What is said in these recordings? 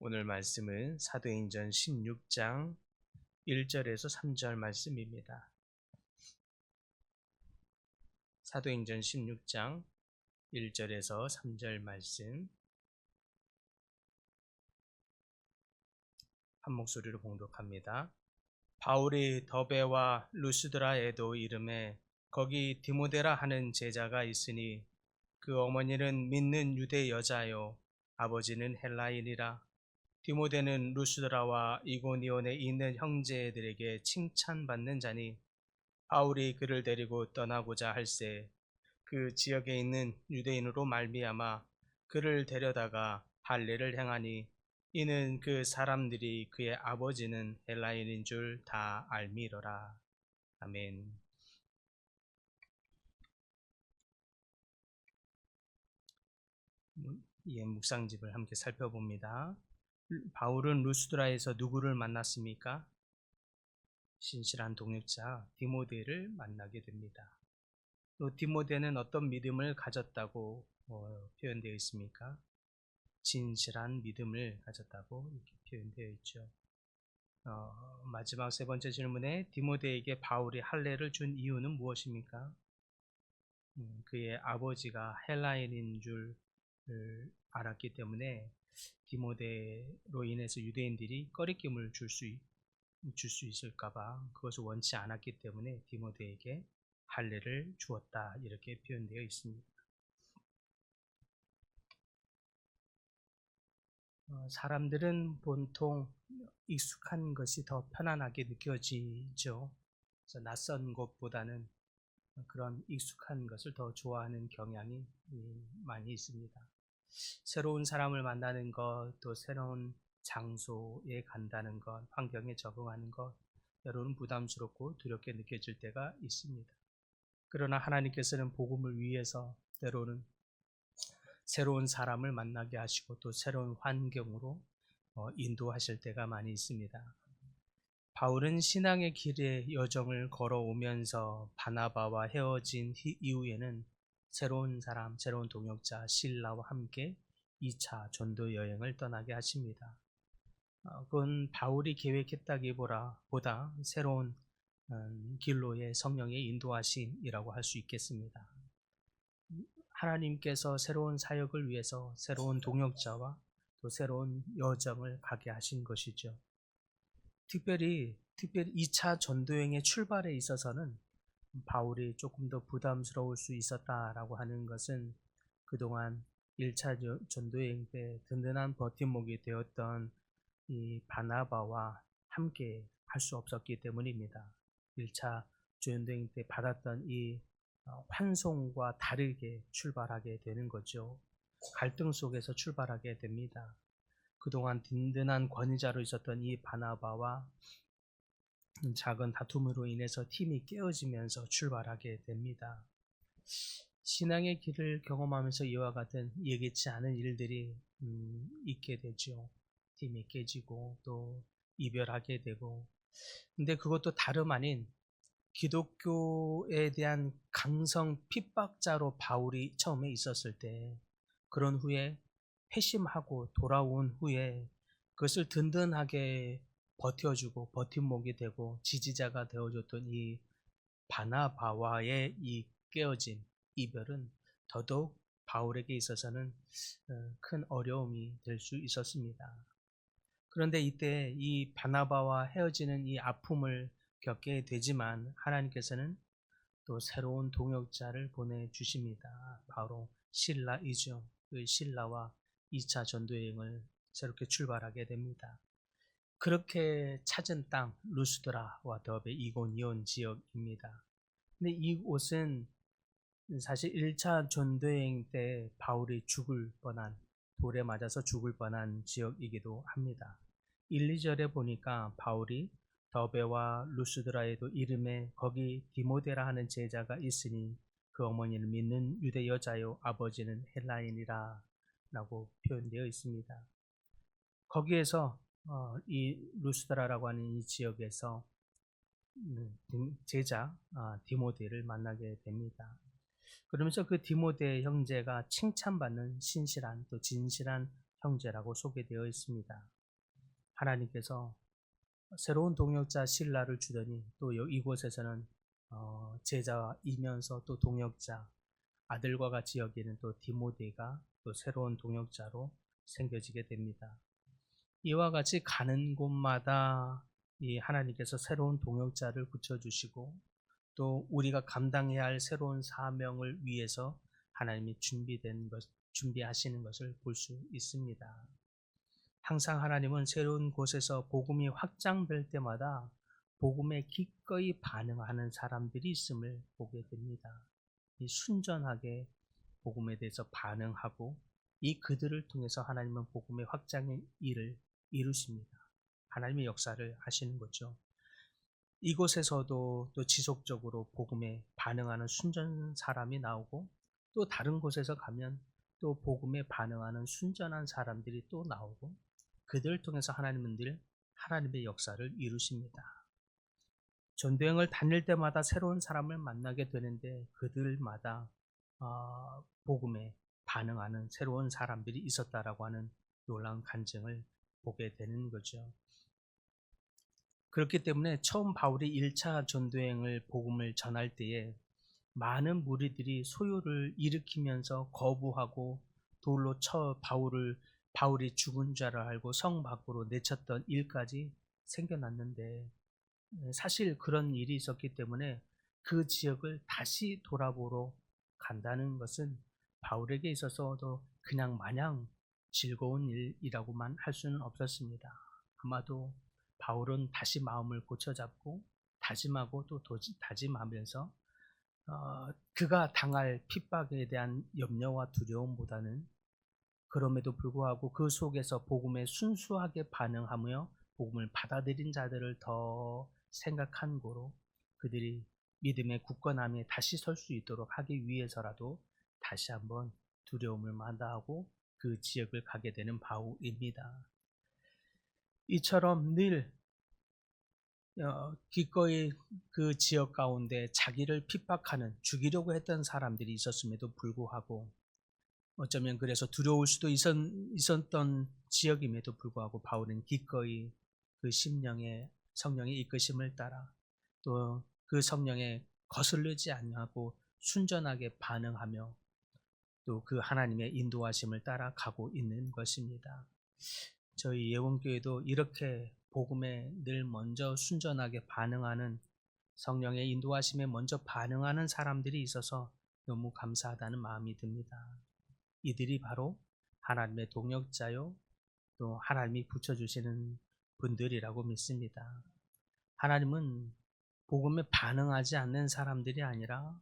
오늘 말씀은 사도행전 16장 1절에서 3절 말씀입니다. 사도행전 16장 1절에서 3절 말씀 한 목소리로 봉독합니다. 바울이 더베와 루스드라에도 이름에 거기 디모데라 하는 제자가 있으니 그 어머니는 믿는 유대 여자요 아버지는 헬라인이라. 디모데는 루스드라와 이고니온에 있는 형제들에게 칭찬받는 자니 바울이 그를 데리고 떠나고자 할새 그 지역에 있는 유대인으로 말미암아 그를 데려다가 할례를 행하니 이는 그 사람들이 그의 아버지는 헬라인인 줄 다 알미러라. 아멘. 묵상집을 함께 살펴봅니다. 바울은 루스드라에서 누구를 만났습니까? 신실한 동역자 디모데를 만나게 됩니다. 또 디모데는 어떤 믿음을 가졌다고 표현되어 있습니까? 진실한 믿음을 가졌다고 이렇게 표현되어 있죠. 마지막 세 번째 질문에 디모데에게 바울이 할례를 준 이유는 무엇입니까? 그의 아버지가 헬라인인 줄 알았기 때문에 디모데로 인해서 유대인들이 꺼리낌을 줄 수 있을까봐 그것을 원치 않았기 때문에 디모데에게 할례를 주었다 이렇게 표현되어 있습니다. 사람들은 보통 익숙한 것이 더 편안하게 느껴지죠. 그래서 낯선 것보다는 그런 익숙한 것을 더 좋아하는 경향이 많이 있습니다. 새로운 사람을 만나는 것, 또 새로운 장소에 간다는 것, 환경에 적응하는 것, 때로는 부담스럽고 두렵게 느껴질 때가 있습니다. 그러나 하나님께서는 복음을 위해서 때로는 새로운 사람을 만나게 하시고 또 새로운 환경으로 인도하실 때가 많이 있습니다. 바울은 신앙의 길의 여정을 걸어오면서 바나바와 헤어진 이후에는 새로운 사람, 새로운 동역자 실라와 함께 2차 전도 여행을 떠나게 하십니다. 그건 바울이 계획했다기보다 새로운 길로의 성령의 인도하심이라고 할 수 있겠습니다. 하나님께서 새로운 사역을 위해서 새로운 동역자와 또 새로운 여정을 가게 하신 것이죠. 특별히 2차 전도여행의 출발에 있어서는 바울이 조금 더 부담스러울 수 있었다라고 하는 것은 그동안 1차 전도여행 때 든든한 버팀목이 되었던 이 바나바와 함께 할 수 없었기 때문입니다. 1차 전도여행 때 받았던 이 환송과 다르게 출발하게 되는 거죠. 갈등 속에서 출발하게 됩니다. 그동안 든든한 권위자로 있었던 이 바나바와 작은 다툼으로 인해서 팀이 깨어지면서 출발하게 됩니다. 신앙의 길을 경험하면서 이와 같은 예기치 않은 일들이 있게 되죠. 팀이 깨지고 또 이별하게 되고. 근데 그것도 다름 아닌 기독교에 대한 강성 핍박자로 바울이 처음에 있었을 때 그런 후에 회심하고 돌아온 후에 그것을 든든하게 버텨주고 버팀목이 되고 지지자가 되어줬던 이 바나바와의 이 깨어진 이별은 더더욱 바울에게 있어서는 큰 어려움이 될 수 있었습니다. 그런데 이때 이 바나바와 헤어지는 이 아픔을 겪게 되지만 하나님께서는 또 새로운 동역자를 보내주십니다. 바로 실라이죠. 그 실라와 2차 전도여행을 새롭게 출발하게 됩니다. 그렇게 찾은 땅 루스드라와 더베 이고니온 지역입니다. 근데 이곳은 사실 1차 전도여행 때 바울이 죽을 뻔한 돌에 맞아서 죽을 뻔한 지역이기도 합니다. 1, 2절에 보니까 바울이 더베와 루스드라에도 이름에 거기 디모데라 하는 제자가 있으니 그 어머니를 믿는 유대 여자요 아버지는 헬라인이라 라고 표현되어 있습니다. 거기에서 이 루스드라라고 하는 이 지역에서 제자 디모데를 만나게 됩니다. 그러면서 그 디모데 형제가 칭찬받는 신실한 또 진실한 형제라고 소개되어 있습니다. 하나님께서 새로운 동역자 실라를 주더니 또 이곳에서는 제자이면서 또 동역자 아들과 같이 여기는 또 디모데가 또 새로운 동역자로 생겨지게 됩니다. 이와 같이 가는 곳마다 이 하나님께서 새로운 동역자를 붙여주시고 또 우리가 감당해야 할 새로운 사명을 위해서 하나님이 준비하시는 것을 볼 수 있습니다. 항상 하나님은 새로운 곳에서 복음이 확장될 때마다 복음에 기꺼이 반응하는 사람들이 있음을 보게 됩니다. 이 순전하게 복음에 대해서 반응하고 이 그들을 통해서 하나님은 복음의 확장의 일을 이루십니다. 하나님의 역사를 하시는 거죠. 이곳에서도 또 지속적으로 복음에 반응하는 순전 사람이 나오고 또 다른 곳에서 가면 또 복음에 반응하는 순전한 사람들이 또 나오고 그들을 통해서 하나님은 늘 하나님의 역사를 이루십니다. 전도여행을 다닐 때마다 새로운 사람을 만나게 되는데 그들마다 복음에 반응하는 새로운 사람들이 있었다라고 하는 놀라운 간증을 보게 되는 거죠. 그렇기 때문에 처음 바울이 1차 전도여행을 복음을 전할 때에 많은 무리들이 소요를 일으키면서 거부하고 돌로 쳐 바울이 죽은 줄 알고 성 밖으로 내쳤던 일까지 생겨났는데 사실 그런 일이 있었기 때문에 그 지역을 다시 돌아보러 간다는 것은 바울에게 있어서도 그냥 마냥 즐거운 일이라고만 할 수는 없었습니다. 아마도 바울은 다시 마음을 고쳐잡고 다짐하고 또 다짐하면서 그가 당할 핍박에 대한 염려와 두려움보다는 그럼에도 불구하고 그 속에서 복음에 순수하게 반응하며 복음을 받아들인 자들을 더 생각한 고로 그들이 믿음의 굳건함에 다시 설 수 있도록 하기 위해서라도 다시 한번 두려움을 마다하고 그 지역을 가게 되는 바울입니다. 이처럼 늘 기꺼이 그 지역 가운데 자기를 핍박하는 죽이려고 했던 사람들이 있었음에도 불구하고 어쩌면 그래서 두려울 수도 있었던 지역임에도 불구하고 바울은 기꺼이 그 심령의 성령의 이끄심을 따라 또 그 성령에 거슬리지 않고 순전하게 반응하며 또 그 하나님의 인도하심을 따라 가고 있는 것입니다. 저희 예원교회도 이렇게 복음에 늘 먼저 순전하게 반응하는 성령의 인도하심에 먼저 반응하는 사람들이 있어서 너무 감사하다는 마음이 듭니다. 이들이 바로 하나님의 동역자요 또 하나님이 붙여주시는 분들이라고 믿습니다. 하나님은 복음에 반응하지 않는 사람들이 아니라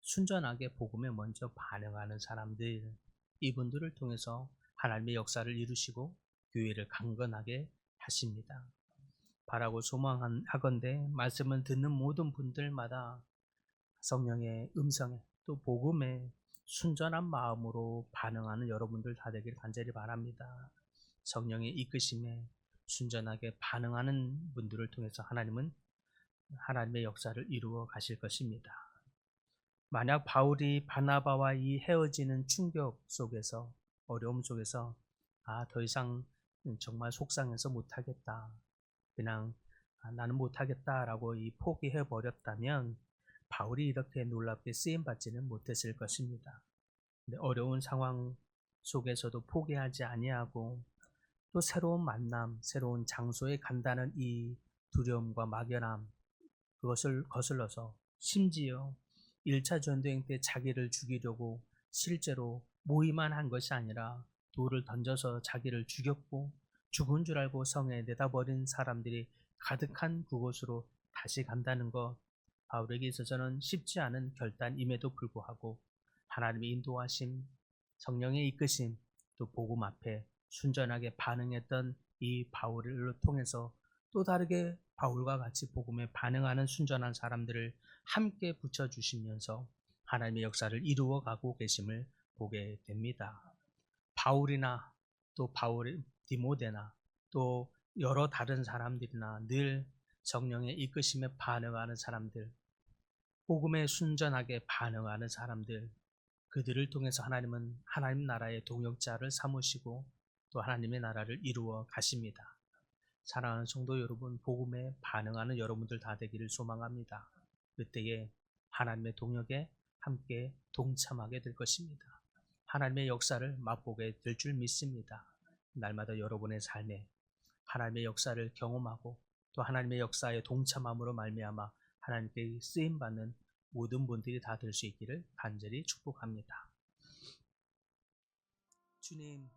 순전하게 복음에 먼저 반응하는 사람들, 이분들을 통해서 하나님의 역사를 이루시고 교회를 강건하게 하십니다. 바라고 소망하건대 말씀을 듣는 모든 분들마다 성령의 음성에 또 복음에 순전한 마음으로 반응하는 여러분들 다 되길 간절히 바랍니다. 성령의 이끄심에 순전하게 반응하는 분들을 통해서 하나님은 하나님의 역사를 이루어 가실 것입니다. 만약 바울이 바나바와 이 헤어지는 충격 속에서 어려움 속에서 더 이상 정말 속상해서 못하겠다. 그냥 나는 못하겠다라고 포기해 버렸다면 바울이 이렇게 놀랍게 쓰임받지는 못했을 것입니다. 근데 어려운 상황 속에서도 포기하지 아니하고 또 새로운 만남, 새로운 장소에 간다는 이 두려움과 막연함 그것을 거슬러서 심지어 1차 전도행 때 자기를 죽이려고 실제로 모의만 한 것이 아니라 돌을 던져서 자기를 죽였고 죽은 줄 알고 성에 내다버린 사람들이 가득한 그곳으로 다시 간다는 것 바울에게 있어서는 쉽지 않은 결단임에도 불구하고 하나님의 인도하심, 성령의 이끄심, 또 복음 앞에 순전하게 반응했던 이 바울을 통해서 또 다르게 바울과 같이 복음에 반응하는 순전한 사람들을 함께 붙여주시면서 하나님의 역사를 이루어가고 계심을 보게 됩니다. 바울이나 또 디모데나 또 여러 다른 사람들이나 늘 성령의 이끄심에 반응하는 사람들, 복음에 순전하게 반응하는 사람들, 그들을 통해서 하나님은 하나님 나라의 동역자를 삼으시고 또 하나님의 나라를 이루어 가십니다. 사랑하는 성도 여러분, 복음에 반응하는 여러분들 다 되기를 소망합니다. 그때에 하나님의 동역에 함께 동참하게 될 것입니다. 하나님의 역사를 맛보게 될 줄 믿습니다. 날마다 여러분의 삶에 하나님의 역사를 경험하고 또 하나님의 역사에 동참함으로 말미암아 하나님께 쓰임 받는 모든 분들이 다 될 수 있기를 간절히 축복합니다. 주님,